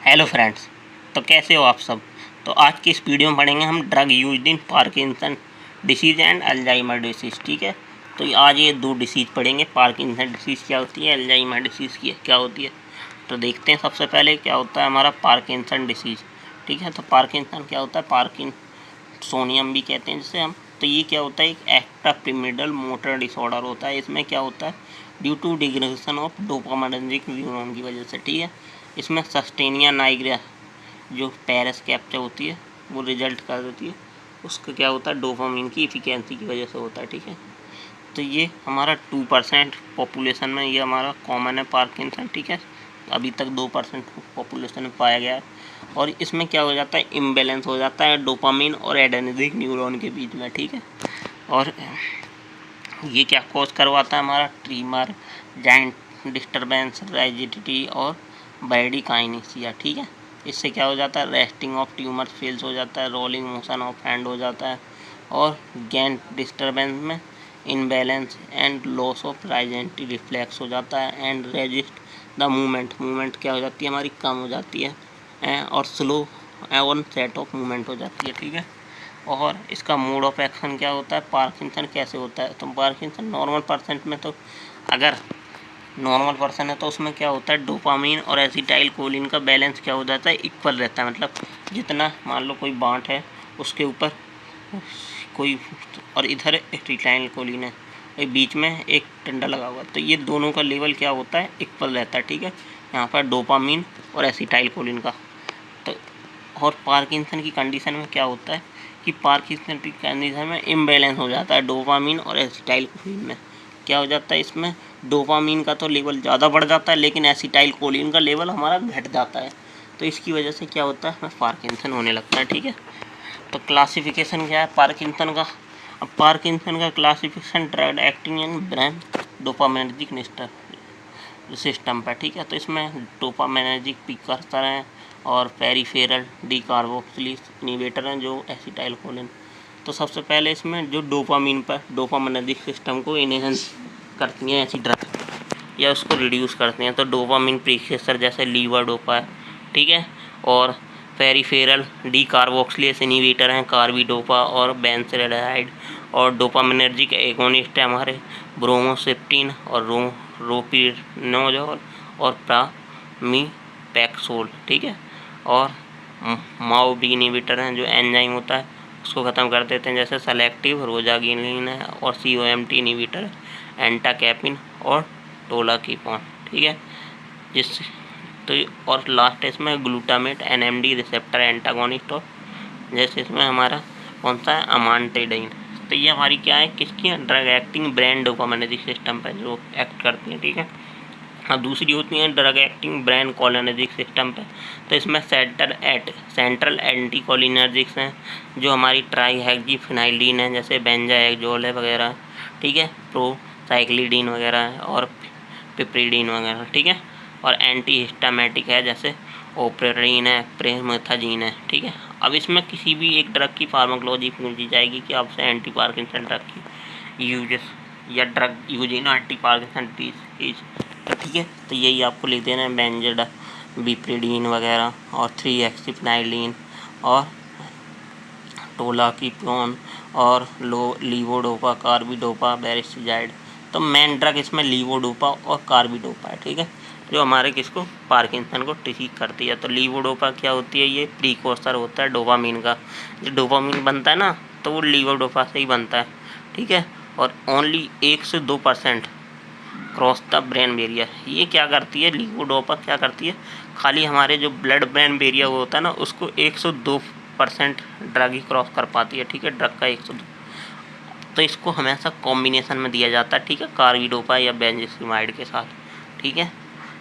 Hello friends. तो कैसे हो आप सब। तो आज की इस वीडियो में पढ़ेंगे हम drug used in Parkinson disease and Alzheimer disease. ठीक है, तो आज ये दो डिसीज़ पढ़ेंगे। पार्किंसन डिसीज़ क्या होती है, अल्जाइमर डिसीज़ की क्या होती है। तो देखते हैं सबसे पहले क्या होता है हमारा पार्किंसन डिसीज़। ठीक है, तो पार्किंसन क्या होता है, पार्किंसोनियम भी कहते हैं जिसे हम। तो ये क्या होता है, एक एक्स्ट्रा पिरामिडल मोटर डिसऑर्डर होता है। इसमें क्या होता है, due to degradation of dopaminergic neuron की वजह से। ठीक है, इसमें सस्टेनिया नाइग्रा जो पेरिस कैप्चा होती है वो रिजल्ट कर देती है। उसका क्या होता है, डोपामिन की इफिकेंसी की वजह से होता है। ठीक है, तो ये हमारा 2% पॉपुलेशन में ये हमारा कॉमन है पार्किंसन। ठीक है, अभी तक 2% पॉपुलेशन में पाया गया है। और इसमें क्या हो जाता है, इम्बैलेंस हो जाता है डोपामिन और एडेनिक न्यूरॉन के बीच में। ठीक है, और ये क्या कॉज करवाता है, हमारा ट्रीमर, जॉइंट डिस्टर्बेंस, राइजिडिटी और ब्रैडीकाइनेसिया। ठीक है, इससे क्या हो जाता है, रेस्टिंग ऑफ ट्यूमर फेल्स हो जाता है, रोलिंग मोशन ऑफ हैंड हो जाता है, और गैंट डिस्टर्बेंस में imbalance and loss of righting reflex हो जाता है, एंड रेजिस्ट द मूवमेंट क्या हो जाती है, हमारी कम हो जाती है, और slow on set of movement हो जाती है। ठीक है, और इसका मोड ऑफ एक्शन क्या होता है, पार्किंसन कैसे होता है। तो पार्किंसन नॉर्मल पर्सन में, तो अगर नॉर्मल पर्सन है तो उसमें क्या होता है, डोपामीन और एसिटाइल कोलिन का बैलेंस क्या हो जाता है, इक्वल रहता है। मतलब जितना मान लो कोई बांट है उसके ऊपर कोई, और इधर एसिटाइल कोलिन है, एक बीच में एक डंडा लगा हुआ, तो ये दोनों का लेवल क्या होता है, इक्वल रहता है। ठीक है, यहाँ पर डोपामीन और एसिटाइल कोलिन का। तो और पार्किंसन की कंडीशन में क्या होता है कि पार्किंसन की कंडीशन में इम्बैलेंस हो जाता है डोपामीन और एसिटाइल कोलिन में। क्या हो जाता है, इसमें डोपामीन का तो लेवल ज़्यादा बढ़ जाता है लेकिन एसिटाइल कोलिन का लेवल हमारा घट जाता है। तो इसकी वजह से क्या होता है, हमें पार्किंसन होने लगता है। ठीक है, तो क्लासिफिकेशन क्या है पार्किंसन का। अब पार्किंसन का classification drug acting in brain dopaminergic system पर। ठीक है, तो इसमें डोपामिनर्जिक प्रीकर्सर हैं और पेरिफेरल डीकार्बोक्सिलेज इनहिबिटर हैं जो एसिटाइल कोलिन। तो सबसे पहले इसमें जो डोपामिन पर डोपामिनर्जिक सिस्टम को इनहेंस करती हैं ऐसी ड्रग, या उसको रिड्यूस करते हैं। तो डोपामिन प्रीक्सेसर जैसे लीवाडोपा है। ठीक है, और पेरिफेरल डीकार्बोक्सिलेज इनहिबिटर हैं कार्बिडोपा और बेंजोएल्डिहाइड, और डोपामिनर्जिक एगोनिस्ट है हमारे ब्रोमोसिप्टिन और रोपिनोजोल और प्रामीपैक्सोल। ठीक है, और माओ इनहिबिटर हैं जो एंजाइम होता है उसको ख़त्म कर देते हैं, जैसे सेलेक्टिव रोजागिनिन है, और COMT इनहिबिटर है, एंटाकैपिन और टोलाकीपॉन। ठीक है, जिससे तो और लास्ट इसमें ग्लूटामेट NMD रिसेप्टर एंटागोनिस्ट, और जैसे इसमें हमारा कौन सा है, अमांटेडिन। तो ये हमारी क्या है, किसकी drug acting brain dopaminergic system पर जो एक्ट करती हैं। ठीक है, अब दूसरी होती हैं drug acting brain cholinergic system पे। तो इसमें सेंट्रल एंटी कोलिनर्जिक्स हैं जो हमारी ट्राईहेक्सिफेनाइलिन है, जैसे बेंजाएक्सोल है वगैरह। ठीक है, प्रोसाइक्लिडिन वगैरह है, और पिप्रिडिन वगैरह। ठीक है, और एंटी हिस्टामेटिक है जैसे ओप्रेरिन है, प्रेमेथाजीन है। ठीक है, अब इसमें किसी भी एक ड्रग की फार्माकोलॉजी पूछी जाएगी कि आपसे एंटी पार्किंसन ड्रग की यूज या drug use in anti Parkinson disease. तो ठीक है, तो यही आपको लिख देना है, बेंजाडाइप्रिडिन वगैरह, और 3-एक्सिफेनाइलिन, और टोलाकीपॉन, और लीवोडोपा, कार्बिडोपा, बेरिस्टिजाइड। तो मेन ड्रग इसमें लीवोडोपा और कार्बिडोपा है। ठीक है, जो हमारे किसको, पार्किंसन को ठीक करती है। तो लीवोडोपा क्या होती है, ये प्रीकोसर होता है डोपामिन का। जो डोपामिन बनता है ना, तो वो लीवोडोपा से ही बनता है। ठीक है, और ओनली 1 से 2% क्रॉस द ब्रेन बैरियर। ये क्या करती है, लीवोडोपा क्या करती है, खाली हमारे जो ब्लड ब्रेन बैरियर होता है ना, उसको 102% ड्रग ही क्रॉस कर पाती है। ठीक है, ड्रग का 102। तो इसको हमेशा कॉम्बिनेशन में दिया जाता है। ठीक है, कार्बिडोपा या बेंजोक्सामाइड के साथ। ठीक है,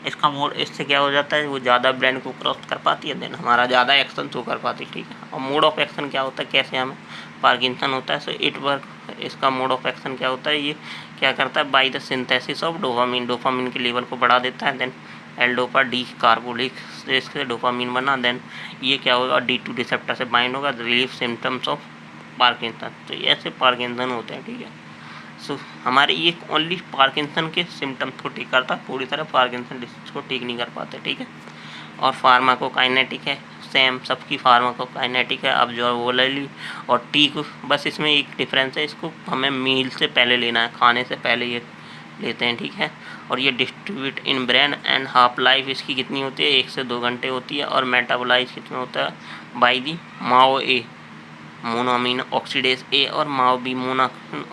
इसका मोड, इससे क्या हो जाता है, वो ज़्यादा ब्रेन को क्रॉस कर पाती है, देन हमारा ज़्यादा एक्शन शो कर पाती है। ठीक है, और मोड ऑफ एक्शन क्या होता है, कैसे हमें पार्किंसन होता है, सो इट वर्क। इसका मोड ऑफ एक्शन क्या होता है, ये क्या करता है, by the synthesis of dopamine के लेवल को बढ़ा देता है। देन एल्डोपा डी कार्बोलिक इससे डोपामिन बना, देन ये क्या होगा, D2 रिसेप्टर से बाइंड होगा, रिलीफ सिम्टम्स ऑफ पार्किंसन। तो ये ऐसे पार्किंसन होते हैं। ठीक है, सो हमारे ये ओनली पार्किंसन के सिम्टम्स को ठीक करता, पूरी तरह पार्किंसन डिसीज को ठीक नहीं कर पाते। ठीक है, और फार्माकोकाइनेटिक है, सेम सबकी फार्माकोकाइनेटिक है, ऑब्जर्वेबली और टी को बस इसमें एक डिफरेंस है, इसको हमें मील से पहले लेना है, खाने से पहले ये लेते हैं, ठीक है। और ये distribute in brain and half life इसकी कितनी होती है, 1 से 2 घंटे होती है। और मेटाबोलाइज कितना होता है by the Mao A मोनोअमीनो oxidase A और MAO B mono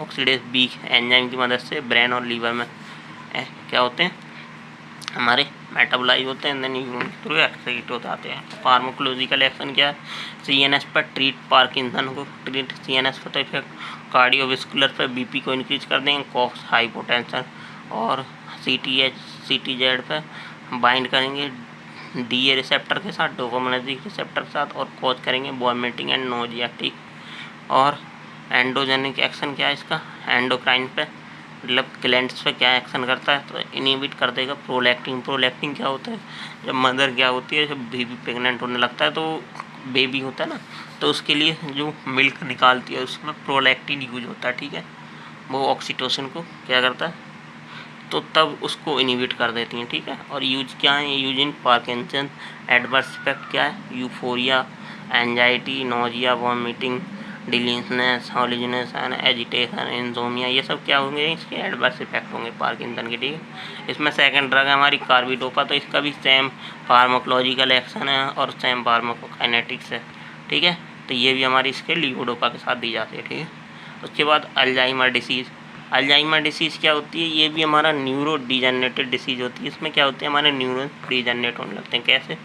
oxidase B enzyme की मदद से ब्रेन और लीवर में क्या होते हैं हमारे मेटाबोलाइज होते हैं, देन यूरिन के थ्रू एक्सक्रीट हो जाते हैं। फार्माकोलॉजिकल एक्शन क्या है, सीएनएस पर ट्रीट पार्किंसन को ट्रीट, सीएनएस पर तो इफेक्ट कार्डियोवास्कुलर पर बीपी को इंक्रीज कर देंगे, कॉक्स हाइपोटेंशन, और सीटीजेड पर बाइंड करेंगे डीए रिसेप्टर के साथ, डोपामिनर्जिक रिसेप्टर के साथ, और कॉज करेंगे वॉमिटिंग एंड नोजिया, ठीक। और एंडोजेनिक एक्शन क्या है इसका, एंडोक्राइन पे मतलब ग्लैंड्स पे क्या एक्शन करता है, तो इनहिबिट कर देगा प्रोलैक्टिन। प्रोलैक्टिन क्या होता है, जब मदर क्या होती है, जब बेबी प्रेग्नेंट होने लगता है तो बेबी होता है ना, तो उसके लिए जो मिल्क निकालती है उसमें प्रोलैक्टिन यूज होता है, ठीक है। वो ऑक्सीटोसिन को क्या करता है, तो तब उसको इनहिबिट कर देती हैं, ठीक है। और यूज क्या है, use in Parkinson adverse effect क्या है, यूफोरिया, एंजाइटी, नोजिया, वॉमिटिंग, डिलीनेस, हॉलीजिनेशन, एजिटेशन, इंसोमिया, ये सब क्या होंगे, इसके एडवर्स इफेक्ट होंगे पार्किंसन के, ठीक है। इसमें सेकंड ड्रग है हमारी कार्बिडोपा, तो इसका भी सेम फार्माकोलॉजिकल एक्शन है और सेम फार्माकोकाइनेटिक्स है, ठीक है। तो ये भी हमारी इसके लीवोडोपा के साथ दी जाती है, ठीक है। उसके बाद अल्जाइमर डिसीज़। अल्जाइमर डिसीज़ क्या होती है, ये भी हमारा न्यूरो डिजेनरेटेड डिसीज़ होती है। इसमें क्या होते हैं, हमारे न्यूरॉन्स डिजेनरेट होने लगते हैं। कैसे,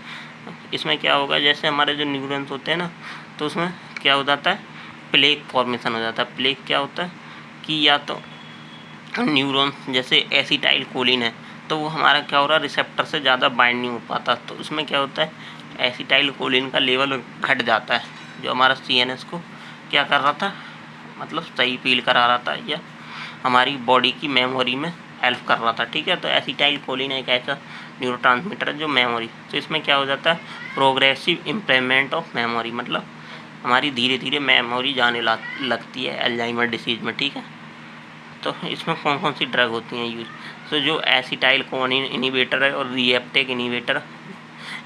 इसमें क्या होगा, जैसे हमारे जो न्यूरॉन्स होते हैं ना, तो उसमें क्या हो जाता है, प्लेक फॉर्मेशन हो जाता है। प्लेक क्या होता है कि या तो न्यूरॉन जैसे एसिटाइल कोलिन है, तो वो हमारा क्या हो रहा है, रिसेप्टर से ज़्यादा बाइंड नहीं हो पाता, तो उसमें क्या होता है, एसिटाइल कोलिन का लेवल घट जाता है, जो हमारा सीएनएस को क्या कर रहा था, मतलब सही फील करा रहा था, या हमारी बॉडी की मेमोरी में हेल्प कर रहा था, ठीक है। तो एसिटाइल कोलिन एक ऐसा न्यूरोट्रांसमीटर है जो मेमोरी, तो इसमें क्या हो जाता है, प्रोग्रेसिव इम्प्रूवमेंट ऑफ मेमोरी, मतलब हमारी धीरे धीरे मेमोरी जाने लगती है अल्जाइमर डिसीज़ में, ठीक है। तो इसमें कौन कौन सी ड्रग होती हैं यूज, तो जो एसिटाइल कोलिन इनिवेटर है और रीएप्टेक इनिवेटर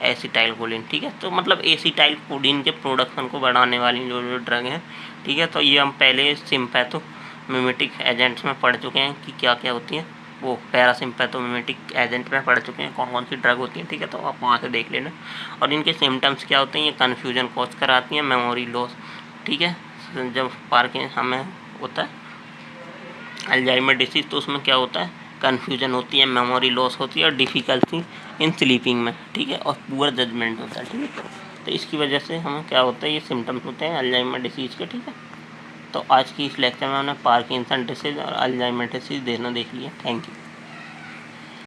एसिटाइल कोलिन, ठीक है। तो मतलब एसिटाइल कोलिन के प्रोडक्शन को बढ़ाने वाली जो ड्रग हैं, ठीक है। तो ये हम पहले सिम्पैथोमिमेटिक एजेंट्स में पढ़ चुके हैं कि क्या क्या होती हैं, वो पैरासिम्पैथोमिमेटिक एजेंट में पढ़ चुके हैं कौन कौन सी ड्रग होती हैं, ठीक है। तो आप वहाँ से देख लेना। और इनके सिम्टम्स क्या होते हैं, ये कन्फ्यूजन कॉज कराती हैं, मेमोरी लॉस, ठीक है। जब पार्किंसन हमें होता है अल्जाइमर डिसीज़, तो उसमें क्या होता है, कन्फ्यूजन होती है, मेमोरी लॉस होती है और डिफ़िकल्टी इन स्लीपिंग में, ठीक है। और पुअर जजमेंट होता है, ठीक है। तो इसकी वजह से हमें क्या होता है, ये सिम्टम्स होते हैं अल्जाइमर डिसीज़ के, ठीक है। तो आज की इस लेक्चर में हमने पार्किंसन डिसीज़ और अल्जाइमर डिसीज़ देख लिया। Thank you.